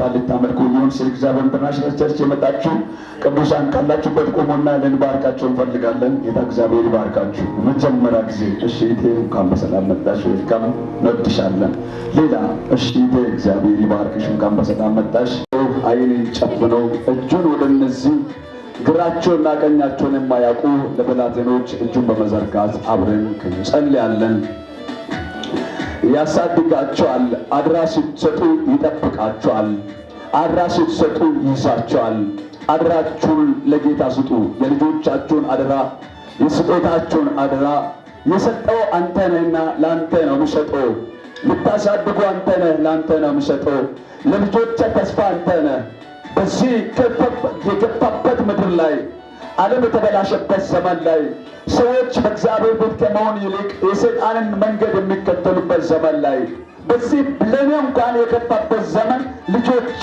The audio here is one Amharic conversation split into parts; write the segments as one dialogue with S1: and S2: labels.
S1: ጌታ ልታመልኩ ይሁን ስለ እግዚአብሔር ኢንተርናሽናል ቸርች የመጣችሁ ቅዱሳን ካላችሁበት ቆሞና ልንባርካችሁ እንፈልጋለን። ጌታ እግዚአብሔር ይባርካችሁ። መጀመሪያ ጊዜ እሺ እቴ እንኳን በሰላም መጣሽ፣ ዌልካም እንወድሻለን። ሌላ እሺ እቴ እግዚአብሔር ይባርክሽ፣ እንኳን በሰላም መጣሽ። አይንን ጨፍነው እጁን ወደ እነዚህ ግራቸውና ቀኛቸውን የማያውቁ ለብላቴኖች እጁን በመዘርጋት አብረን እንጸልያለን። ያሳድጋቸዋል፣ አድራ ስትሰጡ ይጠብቃቸዋል፣ አድራ ስትሰጡ ይይዛቸዋል። አድራችሁን ለጌታ ስጡ። የልጆቻችሁን አድራ፣ የስጦታችሁን አድራ የሰጠው አንተ ነህና ለአንተ ነው የምሰጠው። ልታሳድጉ አንተ ነህ፣ ለአንተ ነው የምሰጠው። ለልጆች ተስፋ አንተ ነህ። በዚህ የገባበት ምድር ላይ ዓለም የተበላሸበት ዘመን ላይ ሰዎች በእግዚአብሔር ቤት ከመሆን ይልቅ የሰይጣንን መንገድ የሚከተሉበት ዘመን ላይ በዚህ ለእኔ እንኳን የገባበት ዘመን ልጆቼ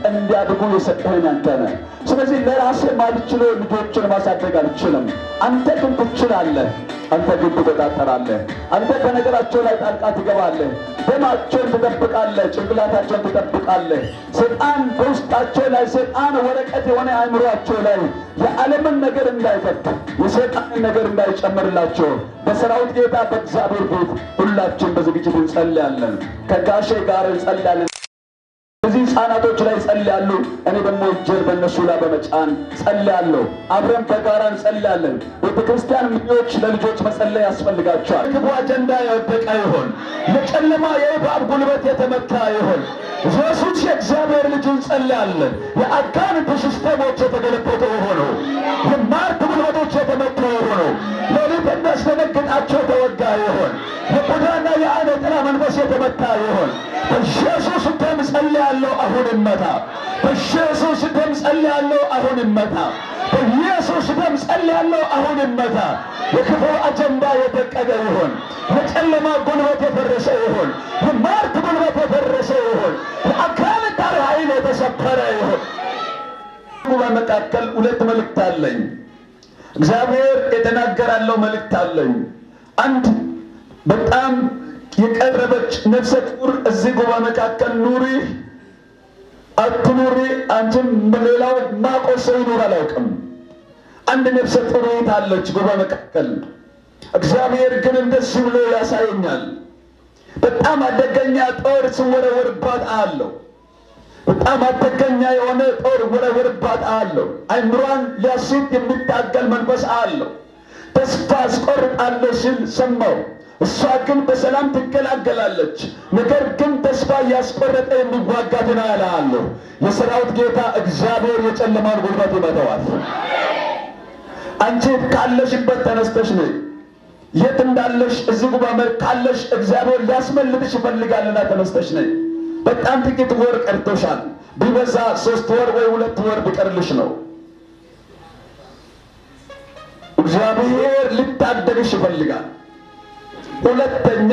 S1: እንዲያድጉ የሰጠኸኝ አንተ ነህ። ስለዚህ ለራሴ ማልችለው ልጆችን ማሳደግ አልችልም። አንተ ግን ትችላለህ። አንተ ግን ትቆጣጠራለህ። አንተ በነገራቸው ላይ ጣልቃ ትገባለህ። ደማቸውን ትጠብቃለህ፣ ጭንቅላታቸውን ትጠብቃለህ። ሰይጣን በውስጣቸው ላይ ሰይጣን ወረቀት የሆነ አእምሯቸው ላይ የዓለምን ነገር እንዳይከት የሰይጣንን ነገር እንዳይጨምርላቸው በሰራዊት ጌታ በእግዚአብሔር ቤት ሁላችን በዝግጅት እንጸልያለን። ከጋሼ ጋር እንጸልያለን። እዚህ ሕፃናቶች ላይ ጸልያሉ። እኔ ደግሞ እጄን በእነሱ ላይ በመጫን ጸልያለሁ። አብረን በጋራ እንጸልያለን። ቤተክርስቲያን ምኞች ለልጆች መጸለይ ያስፈልጋቸዋል። ክፉ አጀንዳ የወደቀ ይሆን፣ ለጨለማ የእባብ ጉልበት የተመታ ይሆን፣ ኢየሱስ የእግዚአብሔር ልጅ እንጸልያለን። የአጋንንት ሲስተሞች የተገለበጡ ሆነው፣ የማርክ ጉልበቶች የተመቱ ሆነው፣ ሌሊት የሚያስደነግጣቸው ተወጋ ይሆን፣ የቡዳና የአይነ ጥላ መንፈስ የተመታ ይሆን። በኢየሱስ ደም ጸልያለሁ፣ አሁን ይመታ። በኢየሱስ ደም ጸልያለሁ፣ አሁን ይመታ። በኢየሱስ ደም ጸልያለሁ፣ አሁን ይመታ። የክፉ አጀንዳ የደቀቀ ይሆን፣ የጨለማ ጉልበት የፈረሰ ይሆን፣ የማርክ ጉልበት የፈረሰ ይሆን፣ የአጋንንት ኃይል የተሰበረ ይሆን። በመካከል ሁለት መልእክት አለኝ። እግዚአብሔር የተናገራለው መልእክት አለኝ። አንድ በጣም የቀረበች ነፍሰ ጡር እዚህ ጉባኤ መካከል ኑሪ አትኑሪ አንቺም ሌላው ማቆስ ሰው ይኖር አላውቅም። አንድ ነፍሰ ጡር አለች ጉባኤ መካከል። እግዚአብሔር ግን እንደዚህ ብሎ ያሳየኛል። በጣም አደገኛ ጦር ሲወረወርባት አለው። በጣም አደገኛ የሆነ ጦር ወረወርባት አለው። አይምሯን ሊያስት የሚታገል መንፈስ አለው። ተስፋ አስቆርጣለሁ ሲል ሰማው። እሷ ግን በሰላም ትገላገላለች። ነገር ግን ተስፋ እያስቆረጠ የሚዋጋትን አያለሁ። የሰራዊት ጌታ እግዚአብሔር የጨለማን ጉልበት ይመታዋል። አንቺ ካለሽበት ተነስተሽ ነይ። የት እንዳለሽ እዚህ ጉባኤ ካለሽ እግዚአብሔር ሊያስመልጥሽ ይፈልጋልና ተነስተሽ ነይ። በጣም ጥቂት ወር ቀርቶሻል። ቢበዛ 3 ወር ወይ 2 ወር ቢቀርልሽ ነው። እግዚአብሔር ሊታደግሽ ይፈልጋል። ሁለተኛ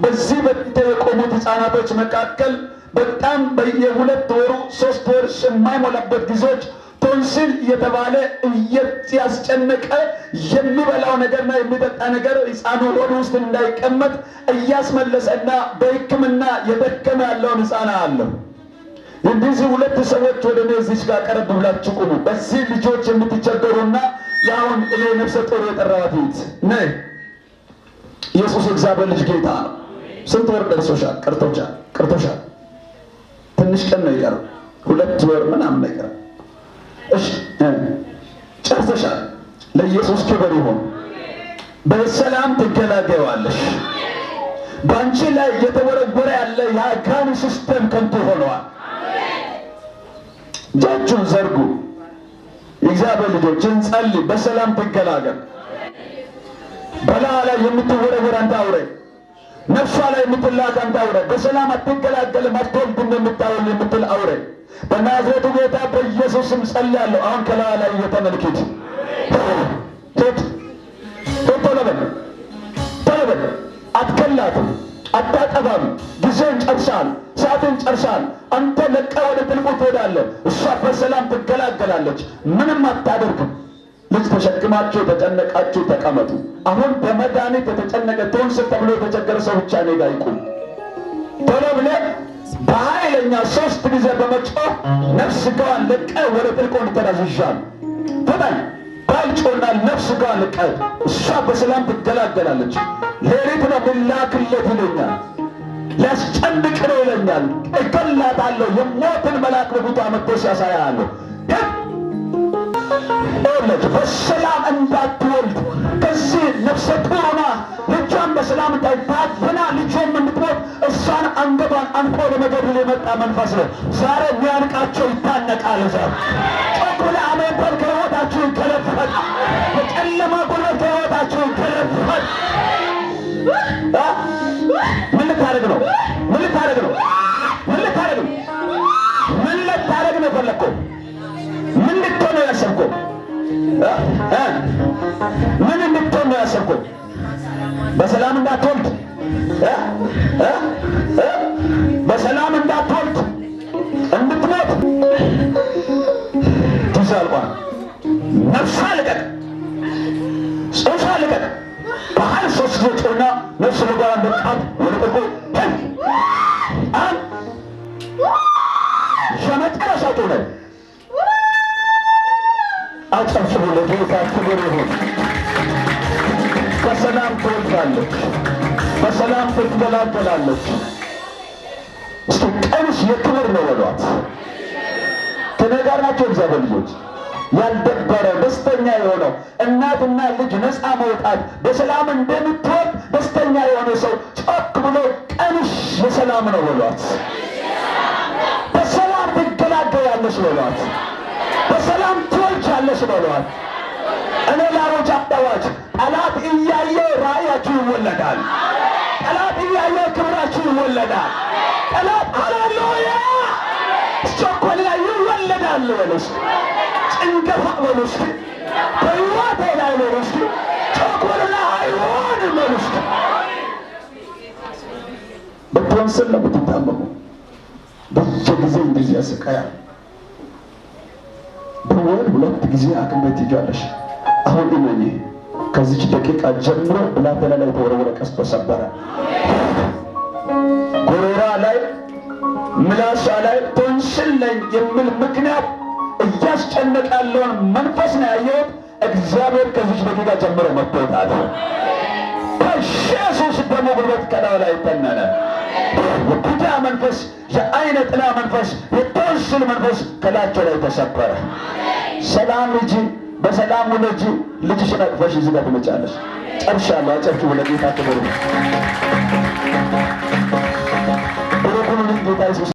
S1: በዚህ በፊት የቆሙት ሕፃናቶች መካከል በጣም በየ2 ወሩ 3 ወር የማይሞላበት ጊዜዎች ቶንሲል የተባለ እያስጨነቀ የሚበላው ነገርና የሚጠጣ ነገር ሕፃኑ ሆድ ውስጥ እንዳይቀመጥ እያስመለሰና በሕክምና የደከመ ያለውን ሕፃን አለው። እንደዚህ 2 ሰዎች ወደ እኔ እዚች ጋር ቀረብ ብላችሁ ቁሙ። በዚህ ልጆች የምትቸገሩና ያሁን እኔ ነፍሰ ጡር የጠራኋት ነይ። ኢየሱስ እግዚአብሔር ልጅ ጌታ ነው። ስንት ወር ደርሶሻል? ቀርቶሻል። ትንሽ ቀን ነው የቀረው፣ 2 ወር ምናምን ነው የቀረው። እሺ ጨርሰሻል። ለኢየሱስ ክብር ይሁን። በሰላም ትገላገያለሽ። በአንቺ ላይ የተወረወረ ያለ የአጋንንት ሲስተም ከንቱ ሆነዋል። እጃችሁን ዘርጉ። የእግዚአብሔር ልጆች እንጸልይ። በሰላም ትገላገል። በላ ላይ የምትወረወር አንተ አውሬ፣ ነፍሷ ላይ የምትላክ አንተ አውሬ፣ በሰላም አትገላገልም አትወልድም የምታወል የምትል አውሬ በናዝሬቱ ጌታ በኢየሱስ ስም ጸልያለሁ። አሁን ከላዋ ላይ እየተመልክት ተለበል አትከላትም፣ አታጠፋም። ጊዜን ጨርሳል፣ ሰዓትን ጨርሳል። አንተ ለቃ ወደ ጥልቁ ትሄዳለህ። እሷ በሰላም ትገላገላለች፣ ምንም አታደርግም። ልጅ ተሸክማችሁ የተጨነቃችሁ ተቀመጡ። አሁን በመድኃኒት የተጨነቀ ቶንሲል ተብሎ የተቸገረ ሰው ብቻ እኔ ጋር ይቁም። ቶሎ ብለህ በኃይለኛ 3 ጊዜ በመጮህ ነፍስ ሥጋዋን ለቀህ ወደ ጥልቁ እንድትራዝዣል ፍጠን ባልጮና ነፍስ ሥጋዋን ለቀህ እሷ በሰላም ትገላገላለች። ሌሊት ነው ብላክለት ይለኛል፣ ሊያስጨንቅ ነው ይለኛል። እገላታለሁ፣ የሞትን መልአክ በፊቷ መጥቶ ሲያሳያለሁ። ይኸውልህ በሰላም እንዳትወልድ ከዚህ ነፍሰ ጡር ሆና ልጇን በሰላም እንዳይታፍና ልጇን እንድትሞት እሷን አንገቷን አንቆ ለመገደል የመጣ መንፈስ ነው። ዛሬ የሚያንቃቸው ይታነቃል። ዛሬ ጮክ ብለህ አሜን በል። ከሕይወታችሁ ይገለበጥ። በጨለማ ጉልበት ከሕይወታችሁ ይገለበጥ። ምን ልታደርግ ነው? ምን ልታደርግ ነው? ምን ልታደርግ ነው? ምን ልታደርግ ነው የፈለግከው? ምን ልትሆን ነው ያሰብከው? ምን እንድትሆን ነው ያሰብከው? በሰላም እንዳትወልድ በሰላም እንዳትወልድ እንድትሞት ትዛልቋል። ነፍሷ ልቀቅ፣ ጽንሷ ልቀቅ። በኃይል 3 ጊዜ ጮህና ነፍስ ልጓራ እንደቃት ወደ ጥልቁ የመጨረሻ ጮህ ነው። አጨብጭቡ ለጌታ ክብር ይሁን። በሰላም ትወልዳለች፣ በሰላም ትገላገላለች። እስኪ ቀንሽ የክብር ነው በሏት። ከእኔ ጋር ናቸው እግዚአብሔር ልጆች። ያልደበረ ደስተኛ የሆነው እናትና ልጅ ነፃ መውጣት በሰላም እንደምትወልድ ደስተኛ የሆነ ሰው ጮክ ብሎ ቀንሽ የሰላም ነው በሏት። በሰላም ትገላገያለሽ በሏት። በሰላም ትወልጃለሽ በሏት። እኔ ላሮጅ አዋጅ፣ ጠላት እያየ ራእያችሁ ይወለዳል። ጠላት እያየ ክብራችሁ ይወለዳል። ጠላት ሃሌሉያ ቸኮላ ይወለዳል በሉስ። ጭንገፋ በሉስ። በሕይወቴ ላይ በሉስ። ቸኮላ አይሆንም በሉስ። በቶንስል ነው የምትታመሙ። በየጊዜው እንደዚህ ያስቃያል። በወር 2 ጊዜ ሐኪም ቤት ትሄጃለሽ። አሁን እመኚ፣ ከዚች ደቂቃ ጀምሮ ብላቴና ላይ የተወረወረ ቀስት ተሰበረ። ጎሮሯ ላይ ምላሷ ላይ ቶንስል ላይ የሚል ምክንያት እያስጨነቀ ያለውን መንፈስ ነው ያየሁት። እግዚአብሔር ከዚች ደቂቃ ጀምሮ መጥቶታል። በኢየሱስ ደሙ ጉልበት ከላዩ ላይ ተነነ። የቡዳ መንፈስ፣ የአይነ ጥላ መንፈስ፣ የቶንስል መንፈስ ከላቸው ላይ ተሰበረ። ሰላም ልጅ፣ በሰላም ውለጂ። ልጅሽን አቅፈሽ እዚህ ጋር ትመጫለሽ። ጨርሻለሁ። አጨብጭቡ ለጌታ ክብር። ብሩክ ሁኑ ጌታ ኢየሱስ